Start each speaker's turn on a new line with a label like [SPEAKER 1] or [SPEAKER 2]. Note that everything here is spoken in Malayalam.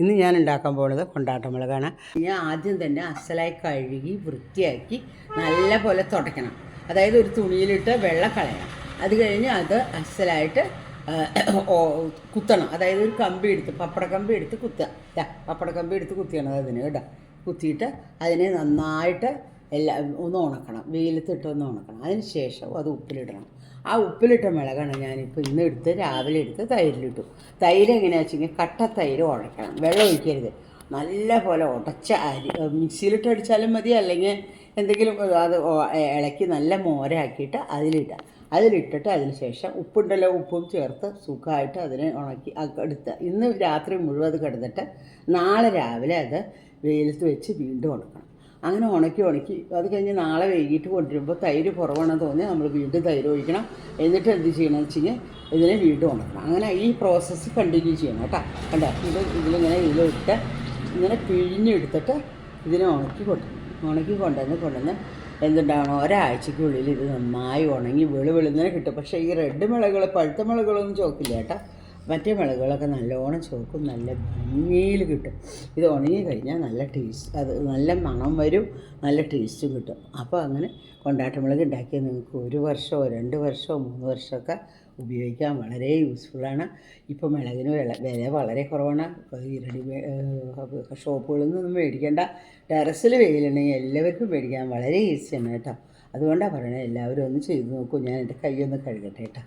[SPEAKER 1] ഇന്ന് ഞാൻ ഉണ്ടാക്കാൻ പോകുന്നത് കൊണ്ടാട്ടമുളകാണ്. ഞാൻ ആദ്യം തന്നെ അസലായി കഴുകി വൃത്തിയാക്കി നല്ല പോലെ തുടയ്ക്കണം. അതായത് ഒരു തുണിയിലിട്ട് വെള്ളം കളയണം. അത് കഴിഞ്ഞ് അത് അസലായിട്ട് കുത്തണം. അതായത് ഒരു കമ്പി എടുത്ത് പപ്പടക്കമ്പി എടുത്ത് കുത്തുക. പപ്പടക്കമ്പി എടുത്ത് കുത്തിയണം അതിന് കേട്ടോ. കുത്തിയിട്ട് അതിനെ നന്നായിട്ട് ഒന്ന് ഉണക്കണം, വെയിലത്തിട്ട് ഒന്ന് ഉണക്കണം. അതിന് ശേഷം അത് ഉപ്പിലിടണം. ആ ഉപ്പിലിട്ട മിളകാണ് ഞാനിപ്പോൾ ഇന്ന് എടുത്ത് രാവിലെ എടുത്ത് തൈരിലിട്ടു. തൈര് എങ്ങനെയാണെന്ന് വെച്ചെങ്കിൽ കട്ട തൈര് ഉടയ്ക്കണം, വെള്ളം ഒഴിക്കരുത്. നല്ല പോലെ ഉടച്ച അരി മിക്സിയിലിട്ട് അടിച്ചാലും മതി, അല്ലെങ്കിൽ എന്തെങ്കിലും അത് ഇളക്കി നല്ല മോരാക്കിയിട്ട് അതിലിട്ടിട്ട് അതിന് ശേഷം ഉപ്പുണ്ടല്ലോ, ഉപ്പും ചേർത്ത് സുഖമായിട്ട് അതിനെ ഉണക്കി എടുത്ത് ഇന്ന് രാത്രി മുഴുവൻ അത് കിടന്നിട്ട് നാളെ രാവിലെ അത് വെയിലത്ത് വെച്ച് വീണ്ടും ഉണക്കണം. അങ്ങനെ ഉണക്കി അത് കഴിഞ്ഞ് നാളെ വൈകിട്ട് കൊണ്ടുവരുമ്പോൾ തൈര് കുറവാണെന്ന് തോന്നിയാൽ നമ്മൾ വീണ്ടും തൈര് ഒഴിക്കണം. എന്നിട്ട് എന്ത് ചെയ്യണമെന്ന് വെച്ച് കഴിഞ്ഞാൽ ഇതിനെ വീണ്ടും ഉണക്കണം. അങ്ങനെ ഈ പ്രോസസ്സ് കണ്ടിന്യൂ ചെയ്യണം കേട്ടോ. കണ്ടോ, ഇതിലിട്ട് ഇങ്ങനെ പിഴിഞ്ഞെടുത്തിട്ട് ഇതിനെ ഉണക്കി കൊണ്ടുവന്ന് എന്തുണ്ടാവണം, ഒരാഴ്ചയ്ക്കുള്ളിൽ ഇത് നന്നായി ഉണങ്ങി വെളുവെളുന്നതിനെ കിട്ടും. പക്ഷേ ഈ റെഡ് മുളകൾ, പഴുത്ത മുളകളൊന്നും ചോക്കില്ല കേട്ടോ. മറ്റേ മുളകുകളൊക്കെ നല്ലോണം ചോക്കും, നല്ല ഭംഗിയിൽ കിട്ടും. ഇത് ഉണങ്ങി കഴിഞ്ഞാൽ നല്ല ടേസ്റ്റ്, അത് നല്ല മണം വരും, നല്ല ടേസ്റ്റും കിട്ടും. അപ്പോൾ അങ്ങനെ കൊണ്ടാട്ടമുളക് ഉണ്ടാക്കിയാൽ നിങ്ങൾക്ക് 1 വർഷമോ 2 വർഷമോ 3 വർഷമൊക്കെ ഉപയോഗിക്കാൻ വളരെ യൂസ്ഫുള്ളാണ്. ഇപ്പോൾ മുളകിന് വില വളരെ കുറവാണ്. ഈ ഷോപ്പുകളിൽ നിന്നൊന്നും മേടിക്കേണ്ട. ടെറസിൽ വെയിലുണ്ടെങ്കിൽ എല്ലാവർക്കും മേടിക്കാൻ വളരെ ഈസിയാണ് കേട്ടോ. അതുകൊണ്ടാണ് പറയണത്, എല്ലാവരും ഒന്ന് ചെയ്ത് നോക്കൂ. ഞാൻ എൻ്റെ കൈയൊന്ന് കഴുകട്ടെ കേട്ടോ.